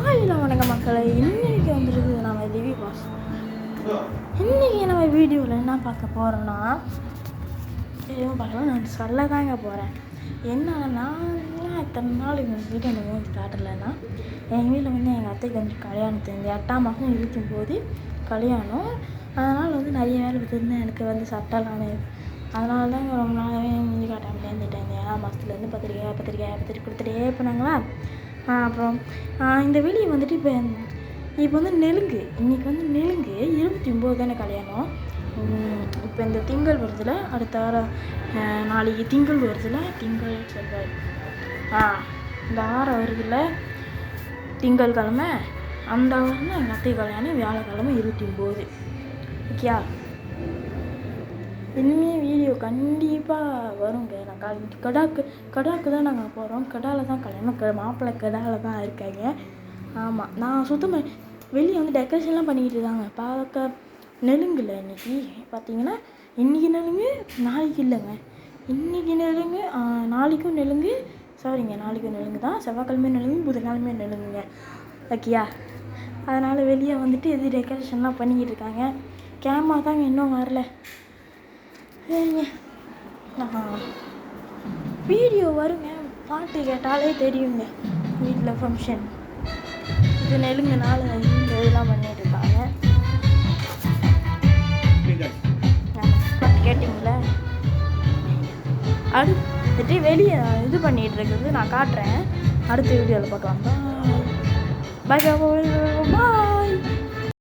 ஹாய்ல வணக்க மக்களை. இன்றைக்கி வந்துருக்கு நம்ம லிவி பாஸ். இன்றைக்கி நம்ம வீடியோவில் என்ன பார்க்க போகிறோன்னா, எதுவும் பார்க்கலாம், நான் சொல்ல தாங்க போகிறேன். என்னன்னா, இத்தனை நாள் எங்கள் வீட்டை அந்த மூஞ்சி காட்டலைன்னா, எங்கள் வீட்டில் வந்து எங்கள் அத்தைக்கு வந்து கல்யாணத்து இந்த 8ஆம் மாதம் இருக்கும்போது கல்யாணம். அதனால் வந்து நிறைய வேலை பார்த்துருந்தேன். எனக்கு வந்து சட்டெல்லாம் அதனால தான் ரொம்ப நாளாகவே மூஞ்சி காட்டாமல் இருந்துட்டேன். இந்த 7ஆம் மாதத்துலேருந்து பத்திரிக்கை கொடுத்துட்டே போனாங்களா. அப்புறம் இந்த வீடியோ வந்துட்டு இப்போ வந்து நெலுங்கு, இன்றைக்கி வந்து நெலுங்கு 29 தானே கல்யாணம். இப்போ இந்த திங்கள் வருதுல, அடுத்த வாரம் நாளைக்கு திங்கள் வருதுல, திங்கள் செவ்வாய் இந்த வாரம் வருதுல திங்கள் கிழமை, அந்த வாரம் எங்கள் அத்தை கல்யாணம் வியாழக்கிழமை 29. ஓகேயா? இனிமேல் வீடியோ கண்டிப்பாக வருங்க. நான் கடாக்கு தான் நாங்கள் போகிறோம். கடாவில் தான் கல்யாணம், மாப்பிள்ளை கடாவில் தான் இருக்காங்க. ஆமாம், நான் சுத்தமாக வெளியே வந்து டெக்கரேஷன்லாம் பண்ணிக்கிட்டு இருக்காங்க. பார்க்க நெலுங்குல இன்றைக்கி பார்த்தீங்கன்னா, இன்றைக்கி நெலுங்கு நாளைக்கு இல்லைங்க. இன்றைக்கி நெலுங்கு, நாளைக்கும் நெலுங்கு, சாரிங்க நாளைக்கும் நெலுங்கு தான். செவ்வாய்க்கிழமை நெலுங்கு, புதன்கிழமை நெலுங்குங்க. ஓகேயா? அதனால் வெளியே வந்துட்டு இது டெக்கரேஷன்லாம் பண்ணிக்கிட்டு இருக்காங்க. கேமரா தாங்க இன்னும் வரல. வீடியோ வருங்க, பாட்டு கேட்டாலே தெரியுங்க. வீட்டில் ஃபங்க்ஷன் இது நெலுங்குனால இதெல்லாம் பண்ணிட்டு இருக்காங்க. பாட்டு கேட்டிங்களா? அடுத்துட்டு வெளியே இது பண்ணிகிட்டு இருக்குது, நான் காட்டுறேன். அடுத்த வீடியோவில் பார்க்கலாம். பாய் பாய்.